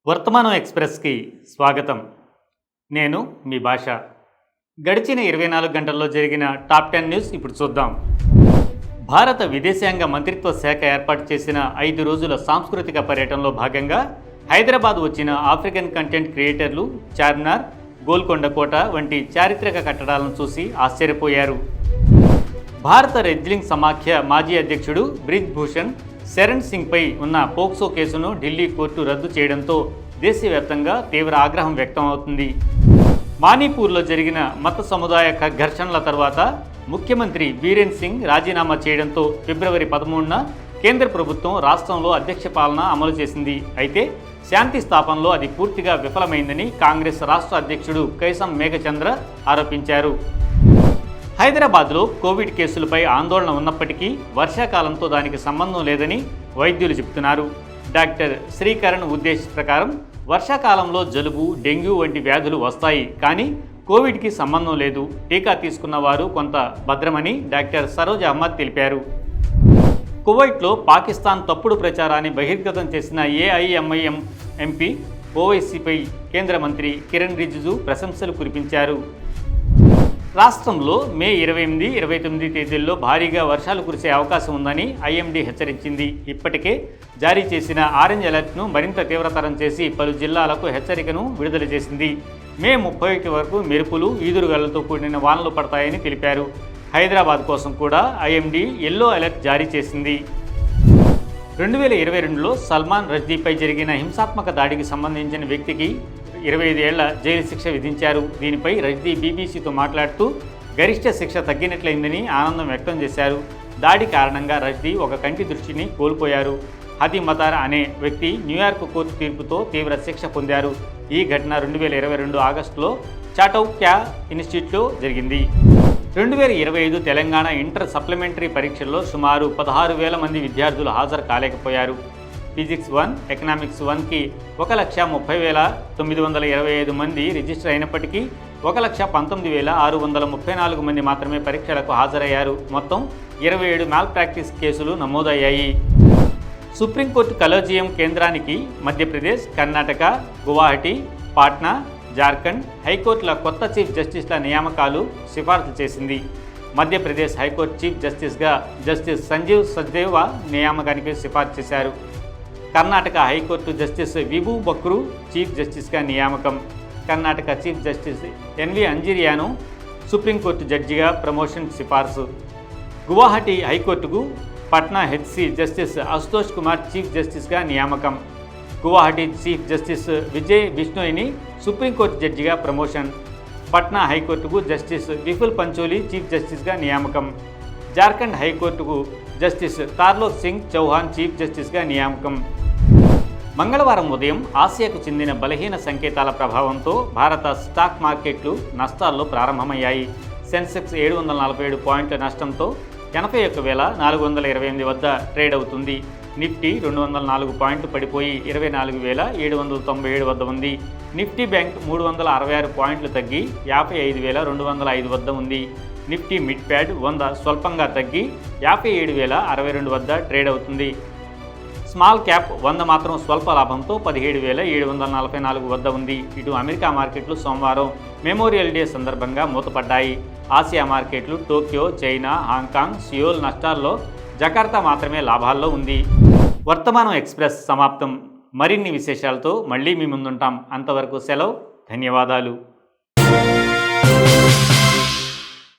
వర్తమానం ఎక్స్ప్రెస్కి స్వాగతం. నేను మీ భాష. గడిచిన 24 గంటల్లో జరిగిన టాప్ 10 న్యూస్ ఇప్పుడు చూద్దాం. భారత విదేశాంగ మంత్రిత్వ శాఖ ఏర్పాటు చేసిన 5 రోజుల సాంస్కృతిక పర్యటనలో భాగంగా హైదరాబాద్ వచ్చిన ఆఫ్రికన్ కంటెంట్ క్రియేటర్లు చార్మినార్, గోల్కొండ కోట వంటి చారిత్రక కట్టడాలను చూసి ఆశ్చర్యపోయారు. భారత రెజ్లింగ్ సమాఖ్య మాజీ అధ్యక్షుడు బ్రిజ్ భూషణ్ శరణ్ సింగ్పై ఉన్న పోక్సో కేసును ఢిల్లీ కోర్టు రద్దు చేయడంతో దేశవ్యాప్తంగా తీవ్ర ఆగ్రహం వ్యక్తం అవుతుంది. మాణిపూర్లో జరిగిన మత సముదాయ ఘర్షణల తర్వాత ముఖ్యమంత్రి బీరేన్ సింగ్ రాజీనామా చేయడంతో ఫిబ్రవరి 13న కేంద్ర ప్రభుత్వం రాష్ట్రంలో అధ్యక్ష పాలన అమలు చేసింది. అయితే శాంతి స్థాపనలో అది పూర్తిగా విఫలమైందని కాంగ్రెస్ రాష్ట్ర అధ్యక్షుడు కైసం మేఘచంద్ర ఆరోపించారు. హైదరాబాద్లో కోవిడ్ కేసులపై ఆందోళన ఉన్నప్పటికీ వర్షాకాలంతో దానికి సంబంధం లేదని వైద్యులు చెబుతున్నారు. డాక్టర్ శ్రీకరణ్ ఉద్దేశ్ ప్రకారం వర్షాకాలంలో జలుబు, డెంగ్యూ వంటి వ్యాధులు వస్తాయి, కానీ కోవిడ్కి సంబంధం లేదు. టీకా తీసుకున్న వారు కొంత భద్రమని డాక్టర్ సరోజ్ అహ్మద్ తెలిపారు. కువైట్లో పాకిస్తాన్ తప్పుడు ప్రచారాన్ని బహిర్గతం చేసిన ఏఐఎంఐఎం ఎంపీ ఓవైసీపై కేంద్ర మంత్రి కిరణ్ రిజిజు ప్రశంసలు కురిపించారు. రాష్ట్రంలో మే 28, 29 తేదీల్లో భారీగా వర్షాలు కురిసే అవకాశం ఉందని ఐఎండీ హెచ్చరించింది. ఇప్పటికే జారీ చేసిన ఆరెంజ్ అలర్ట్ను మరింత తీవ్రతరం చేసి పలు జిల్లాలకు హెచ్చరికను విడుదల చేసింది. మే 31 వరకు మెరుపులు, ఈదురుగాలులతో కూడిన వానలు పడతాయని తెలిపారు. హైదరాబాద్ కోసం కూడా ఐఎండీ ఎల్లో అలర్ట్ జారీ చేసింది. 2022లో సల్మాన్ రష్దీపై జరిగిన హింసాత్మక దాడికి సంబంధించిన వ్యక్తికి 25 ఏళ్ల జైలు శిక్ష విధించారు. దీనిపై రష్దీ బీబీసీతో మాట్లాడుతూ గరిష్ట శిక్ష తగ్గినట్లయిందని ఆనందం వ్యక్తం చేశారు. దాడి కారణంగా రష్దీ ఒక కంటి దృష్టిని కోల్పోయారు. హది మతార్ అనే వ్యక్తి న్యూయార్క్ కోర్టు తీర్పుతో తీవ్ర శిక్ష పొందారు. ఈ ఘటన 2022 ఆగస్టులో చాటౌక్యా ఇన్స్టిట్యూట్లో జరిగింది. 2025 తెలంగాణ ఇంటర్ సప్లిమెంటరీ పరీక్షల్లో సుమారు 16,000 మంది విద్యార్థులు హాజరు కాలేకపోయారు. ఫిజిక్స్ 1, ఎకనామిక్స్ 1కి 1,30,925 మంది రిజిస్టర్ అయినప్పటికీ 1,19,634 మంది మాత్రమే పరీక్షలకు హాజరయ్యారు. మొత్తం 27 మాల్ ప్రాక్టీస్ కేసులు నమోదయ్యాయి. సుప్రీంకోర్టు కలేజియం కేంద్రానికి మధ్యప్రదేశ్, కర్ణాటక, గువాహటి, పాట్నా, జార్ఖండ్ హైకోర్టుల కొత్త చీఫ్ జస్టిస్ల నియామకాలు సిఫార్సు చేసింది. మధ్యప్రదేశ్ హైకోర్టు చీఫ్ జస్టిస్గా జస్టిస్ సంజీవ్ సచ్దేవా నియామకానికి సిఫార్సు చేశారు. Karnataka high court justice Vibhu Bakhru chief జస్టిస్గా నియామకం. కర్ణాటక చీఫ్ జస్టిస్ ఎన్వి అంజిరియాను సుప్రీంకోర్టు జడ్జిగా ప్రమోషన్ సిఫార్సు. గువాహటి హైకోర్టుకు Patna HC justice Ashutosh Kumar chief జస్టిస్గా నియామకం. గువాహటి చీఫ్ జస్టిస్ విజయ్ బిష్ణోయ్ని సుప్రీంకోర్టు జడ్జిగా ప్రమోషన్. పట్నా హైకోర్టుకు జస్టిస్ విపుల్ పంచోలి చీఫ్ జస్టిస్గా నియామకం. జార్ఖండ్ హైకోర్టుకు జస్టిస్ తార్లోక్ సింగ్ చౌహాన్ చీఫ్ జస్టిస్గా నియామకం. మంగళవారం ఉదయం ఆసియాకు చెందిన బలహీన సంకేతాల ప్రభావంతో భారత స్టాక్ మార్కెట్లు నష్టాల్లో ప్రారంభమయ్యాయి. సెన్సెక్స్ 747 పాయింట్ల నష్టంతో 81,428 వద్ద ట్రేడ్ అవుతుంది. నిఫ్టీ 204 పాయింట్లు పడిపోయి 24,797 వద్ద ఉంది. నిఫ్టీ బ్యాంక్ 366 పాయింట్లు తగ్గి 55,205 వద్ద ఉంది. నిఫ్టీ మిడ్ ప్యాడ్ 100 స్వల్పంగా తగ్గి 57,062 వద్ద ట్రేడ్ అవుతుంది. స్మాల్ క్యాప్ 100 మాత్రం స్వల్ప లాభంతో 17,744 వద్ద ఉంది. ఇటు అమెరికా మార్కెట్లు సోమవారం మెమోరియల్ డే సందర్భంగా మూతపడ్డాయి. ఆసియా మార్కెట్లు టోక్యో, చైనా, హాంకాంగ్, సియోల్ నష్టాల్లో, జకార్తా మాత్రమే లాభాల్లో ఉంది. వర్తమానం ఎక్స్ప్రెస్ సమాప్తం. మరిన్ని విశేషాలతో మళ్ళీ మీ ముందుంటాం. అంతవరకు సెలవు. ధన్యవాదాలు.